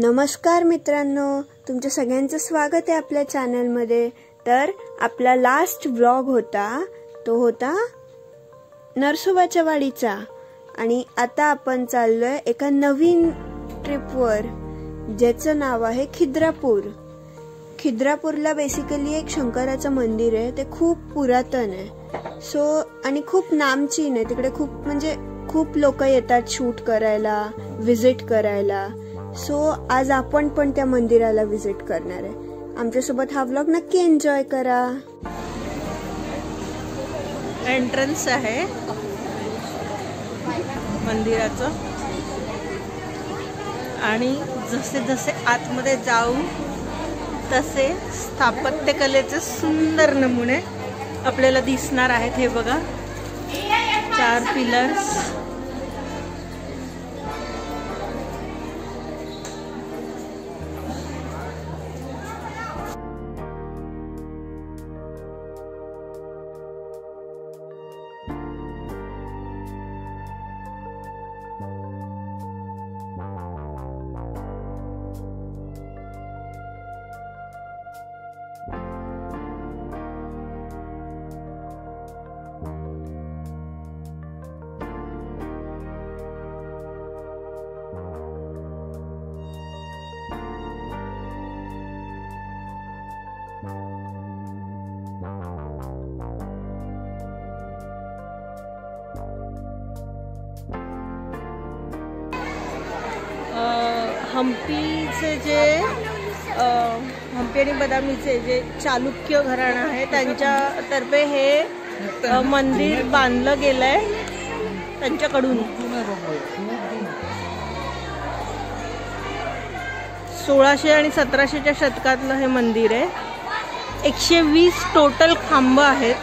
नमस्कार मित्रांनो, तुमच्या सगळ्यांचं स्वागत आहे आपल्या चॅनलमध्ये। तर आपला लास्ट व्लॉग होता तो होता नरसोबाच्या वाडीचा आणि आता आपण चाललोय एका नवीन ट्रिपवर ज्याचं नाव आहे खिद्रापूर। खिद्रापूरला बेसिकली एक शंकराचं मंदिर आहे, ते खूप पुरातन आहे आणि खूप नामचीन आहे। तिकडे खूप लोक येतात शूट करायला, विजिट करायला। आज आपण पण त्या मंदिराला विजिट करणार आहे। आमच्यासोबत हा व्लॉग नक्की एन्जॉय करा। एंट्रन्स आहे मंदिराचं आणि जसे जसे आतमध्ये जाऊ तसे स्थापत्यकलेचे सुंदर नमुने आपल्याला दिसणार आहेत। हे बघा, 4 पिलर्स, हम्पीचे जे हम्पी आणि बदामीचे जे चालुक्य घराणं आहे त्यांच्यातर्फे हे मंदिर बांधलं गेलंय त्यांच्याकडून। 1600 आणि 1700च्या शतकातलं हे मंदिर आहे। 120 टोटल खांब आहेत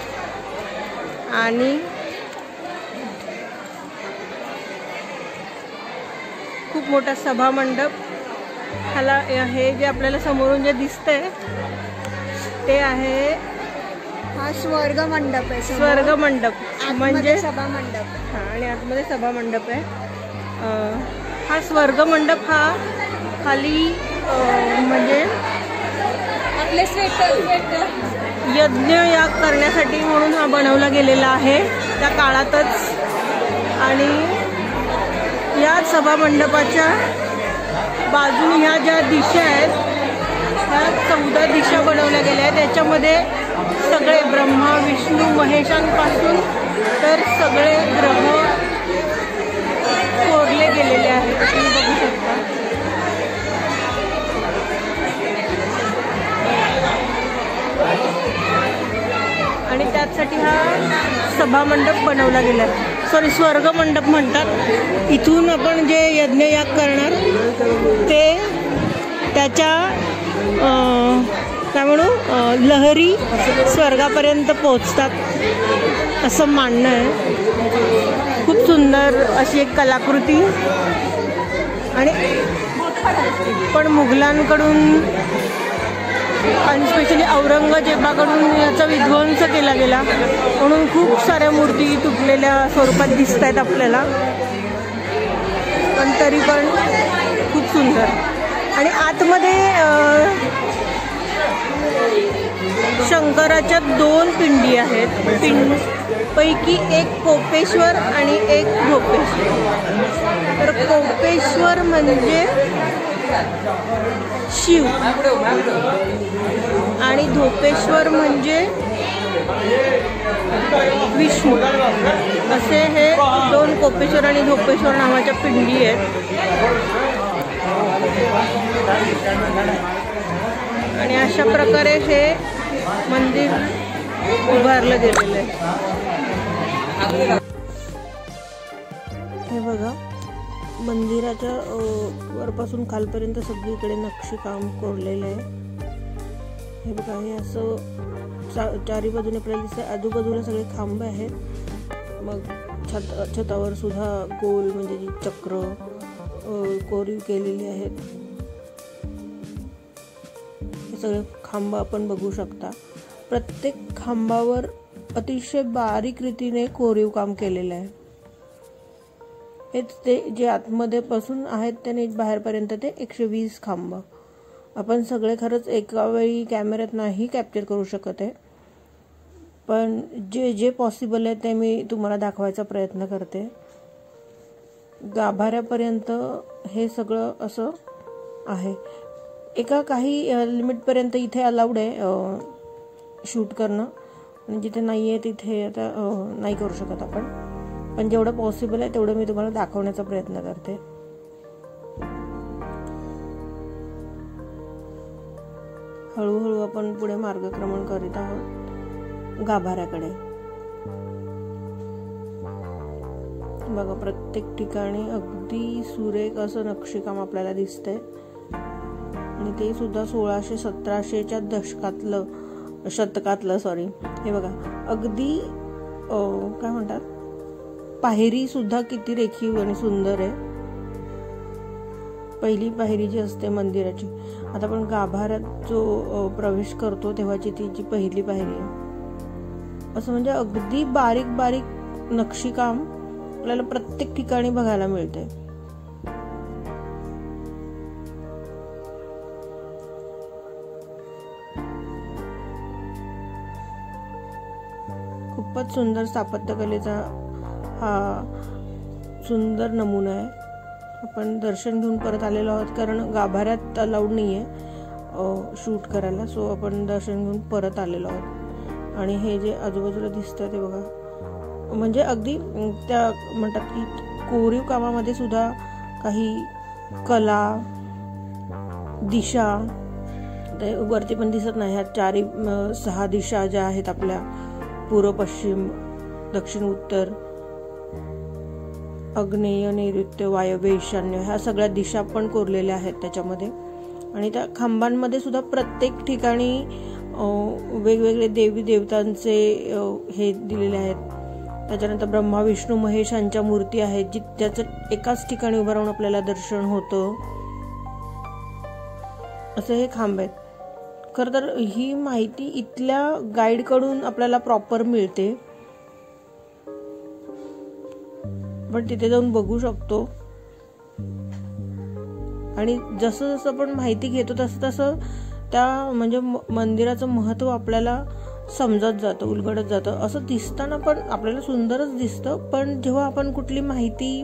आणि खूप मोठा सभा मंडप। ह्याला हे जे आपल्याला समोरून जे दिसतंय ते आहे हा स्वर्ग मंडप आहे। स्वर्ग मंडप म्हणजे सभा मंडप, आणि आतमध्ये सभा मंडप आहे। हा स्वर्ग मंडप हा खाली म्हणजे आपले यज्ञ याग करण्यासाठी म्हणून हा बनवला गेलेला आहे त्या काळातच। आणि या सभा मंडपाच्या बाजूने ह्या ज्या दिशा आहेत ह्या 14 दिशा बनवल्या गेल्या आहेत। त्याच्यामध्ये सगळे ब्रह्मा विष्णू महेशांपासून तर सगळे ग्रह कोरले गेलेले आहेत, तुम्ही बघू शकता। आणि त्यासाठी हा सभा मंडप बनवला गेला आहे, स्वर्ग मंडप म्हणतात। इथून आपण जे यज्ञ याग करणार ते त्याच्या काय म्हणू लहरी स्वर्गापर्यंत पोहोचतात असं मानणं आहे। खूप सुंदर अशी एक कलाकृती आणि पण मुघलांकडून आणि स्पेशली औरंगजेबाकडून याचा विध्वंस केला गेला म्हणून खूप साऱ्या मूर्ती तुटलेल्या स्वरूपात दिसत आहेत आपल्याला, पण तरी पण खूप सुंदर। आणि आतमध्ये शंकराच्या 2 पिंडी आहेत, पैकी एक कोपेश्वर आणि एक धोपेश्वर। तर कोपेश्वर म्हणजे शिव आणि धोपेश्वर म्हणजे विष्णू, असे हे 2 कोपेश्वर आणि धोपेश्वर नावाच्या पिंडी आहेत। आणि अशा प्रकारे हे मंदिर उभारलं गेलेलं आहे। हे बघा, मंदिराच्या वरपासून खालपर्यंत सगळीकडे नक्षीकाम कोरलेलं आहे। हे बघा, हे असं चारी बाजूने आपल्याला दिसतंय। आजूबाजूला सगळे खांब आहेत, मग छतावर सुद्धा गोल म्हणजे जी चक्र कोरीव केलेली आहेत। हे सगळे खांब आपण बघू शकता। प्रत्येक खांबावर अतिशय बारीक रीतीने कोरीव काम केलेलं आहे। हेच ते जे आतमध्ये पासून आहेत त्याने बाहेरपर्यंत ते 120 खांब. आपण सगळे खरंच एका वेळी कॅमेऱ्यात नाही कॅप्चर करू शकत आहे, पण जे जे पॉसिबल आहे ते मी तुम्हाला दाखवायचा प्रयत्न करते. गाभाऱ्यापर्यंत हे सगळं असं आहे. एका काही लिमिटपर्यंत इथे अलाउड आहे शूट करणं, आणि जिथे नाही आहे तिथे आता नाही करू शकत आपण, पण जेवढं पॉसिबल आहे तेवढं मी तुम्हाला दाखवण्याचा प्रयत्न करते. हळूहळू आपण पुढे मार्गक्रमण करीत आहोत गाभाऱ्याकडे. बघा, प्रत्येक ठिकाणी अगदी सुरेख असं नक्षीकाम आपल्याला दिसतंय, आणि ते सुद्धा 1600-1700च्या शतकातलं हे बघा, अगदी काय म्हणतात, पायरी सुद्धा किती रेखीव आणि सुंदर आहे. पहिली पायरी जी असते मंदिराची, आता आपण गाभाऱ्यात जो प्रवेश करतो तेव्हाची ती जी पहिली पायरी आहे, असं म्हणजे अगदी बारीक बारीक नक्षीकाम आपल्याला प्रत्येक ठिकाणी बघायला मिळते. खूपच सुंदर स्थापत्यकलेचा हा सुंदर नमुना आहे. आपण दर्शन घेऊन परत आलेलो आहोत, कारण गाभाऱ्यात अलाउड नाही आहे शूट करायला, सो आपण दर्शन घेऊन परत आलेलो आहोत. आणि हे जे आजूबाजूला दिसतं ते बघा, म्हणजे अगदी त्या म्हणतात की कोरीव कामामध्ये सुद्धा काही कला, दिशा वरती पण दिसत नाही. ह्या 4-6 दिशा ज्या आहेत आपल्या, पूर्व, पश्चिम, दक्षिण, उत्तर, आग्नेय, नैऋत्य, वायव्य, ईशान्य, ह्या सगळ्या दिशा पण कोरलेल्या आहेत त्याच्यामध्ये. आणि त्या खांबांमध्ये सुद्धा प्रत्येक ठिकाणी वेगवेगळे देवी देवतांचे हे दिलेले आहेत. त्याच्यानंतर ब्रह्मा, विष्णू, महेश यांच्या मूर्ती आहेत, ज्याचं एकाच ठिकाणी उभं राहून आपल्याला दर्शन होतं. असे हे खांब आहेत. खरं तर ही माहिती इथल्या गाईड कडून आपल्याला प्रॉपर मिळते, पण तिथे जाऊन बघू शकतो. आणि जसं जसं आपण माहिती घेतो तसं तसं त्या म्हणजे मंदिराचं महत्व आपल्याला समजत जातं, उलगडत जातं. असं दिसताना पण आपल्याला सुंदरच दिसतं, पण जेव्हा आपण कुठली माहिती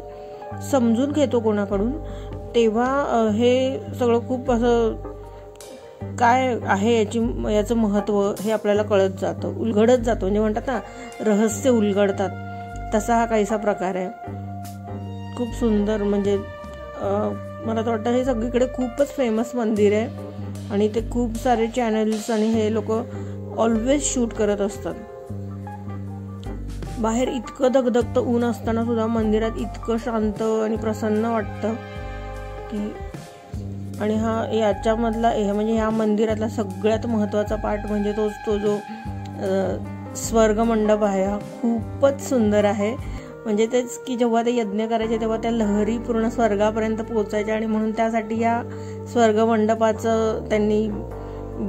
समजून घेतो कोणाकडून, तेव्हा हे सगळं खूप असं काय आहे याचं महत्व हे आपल्याला कळत जातं, उलगडत जातं. म्हणजे म्हणतात ना, रहस्य उलगडतात, तसा हा काहीसा प्रकार आहे. खूप सुंदर, म्हणजे मला तर वाटतं हे सगळीकडे खूपच फेमस मंदिर आहे, आणि ते खूप सारे चॅनल्स आणि हे लोक ऑलवेज शूट करत असतात. बाहेर इतकं धगधगतं ऊन असताना सुद्धा मंदिरात इतकं शांत आणि प्रसन्न वाटतं की. आणि हा याच्यामधला म्हणजे ह्या मंदिरातला सगळ्यात महत्त्वाचा पार्ट म्हणजे तो जो स्वर्ग मंडप आहे, हा खूपच सुंदर आहे. म्हणजे तेच की जेव्हा ते यज्ञ करायचे तेव्हा त्या लहरी पूर्ण स्वर्गापर्यंत पोहोचायच्या, आणि म्हणून त्यासाठी या स्वर्ग मंडपाचं त्यांनी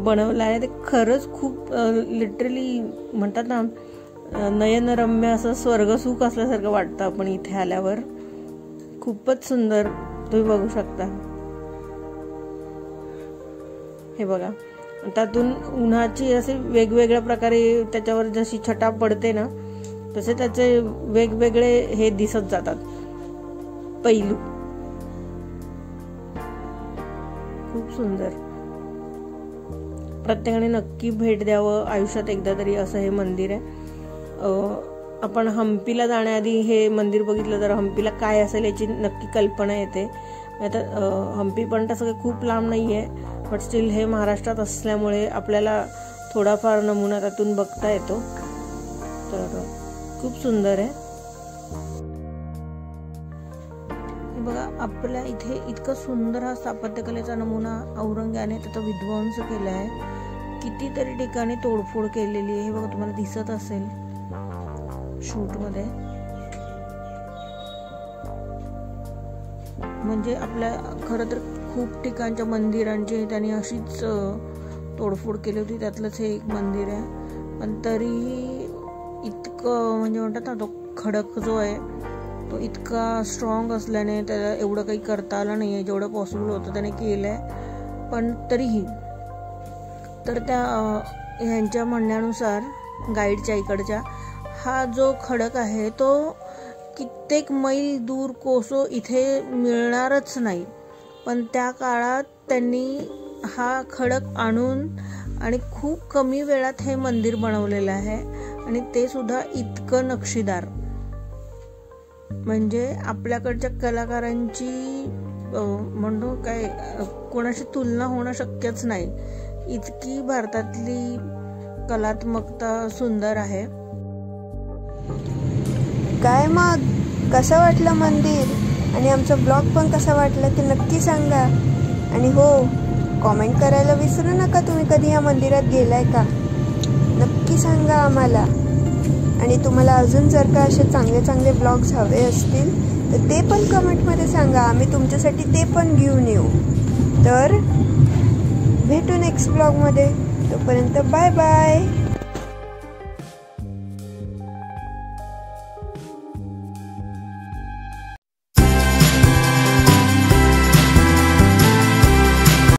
बनवलं आहे. ते खरंच खूप लिटरली म्हणतात ना, नयनरम्य असं स्वर्गसुख असल्यासारखं वाटतं आपण इथे आल्यावर. खूपच सुंदर, तुम्ही बघू शकता. हे बघा, त्यातून उन्हाची असे वेगवेगळ्या प्रकारे त्याच्यावर जशी छटा पडते ना, तसे त्याचे वेगवेगळे हे दिसत जातात पैलू. खूप सुंदर. प्रत्येकाने नक्की भेट द्यावं आयुष्यात एकदा तरी असं हे मंदिर आहे. आपण हम्पीला जाण्याआधी हे मंदिर बघितलं तर हम्पीला काय असेल याची नक्की कल्पना येते. आता हम्पी पण तसं खूप लांब नाही आहे, बट स्टील हे महाराष्ट्रात असल्यामुळे आपल्याला थोडाफार नमुना त्यातून बघता येतो. तर खूप सुंदर आहे. बघा, आपल्या इथे इतकं सुंदर हा स्थापत्यकलेचा नमुना औरंग्याने त्याचा विध्वंस केला आहे. कितीतरी ठिकाणी तोडफोड केलेली आहे. हे बघा, तुम्हाला दिसत असेल शूट मध्ये. म्हणजे आपल्या खरं तर खूप ठिकाणच्या मंदिरांची त्यांनी अशीच तोडफोड केली होती, त्यातलंच हे एक मंदिर आहे. पण तरीही इतकं म्हणजे म्हणतात ना, तो खडक जो आहे तो इतका स्ट्रॉंग असल्याने त्याला एवढं काही करता आलं नाही आहे. जेवढं पॉसिबल होतं त्याने केलं आहे, पण तरीही तर त्या ह्यांच्या म्हणण्यानुसार गाईडच्या इकडच्या हा जो खडक आहे तो कित्येक मैल दूर कोसो इथे मिळणारच नाही. पण त्या काळात त्यांनी हा खडक आणून आणि खूप कमी वेळात हे मंदिर बनवलेलं आहे आणि ते सुद्धा इतकं नक्षीदार. म्हणजे आपल्याकडच्या कलाकारांची म्हणतो काय कोणाशी तुलना होणं शक्यच नाही. इतकी भारतातली कलात्मकता सुंदर आहे. काय मग कसं वाटलं मंदिर आणि आमचा ब्लॉग पण कसा वाटला ते नक्की सांगा. आणि हो, कॉमेंट करायला विसरू नका तुम्ही कधी या मंदिरात गेलाय का, नक्की सांगा आम्हाला. आणि तुम्हाला अजून जर का असे चांगले चांगले ब्लॉग्स हवे असतील तर ते पण कमेंटमध्ये सांगा, आम्ही तुमच्यासाठी ते पण घेऊन येऊ. तर भेटू नेक्स्ट ब्लॉगमध्ये. तोपर्यंत बाय बाय.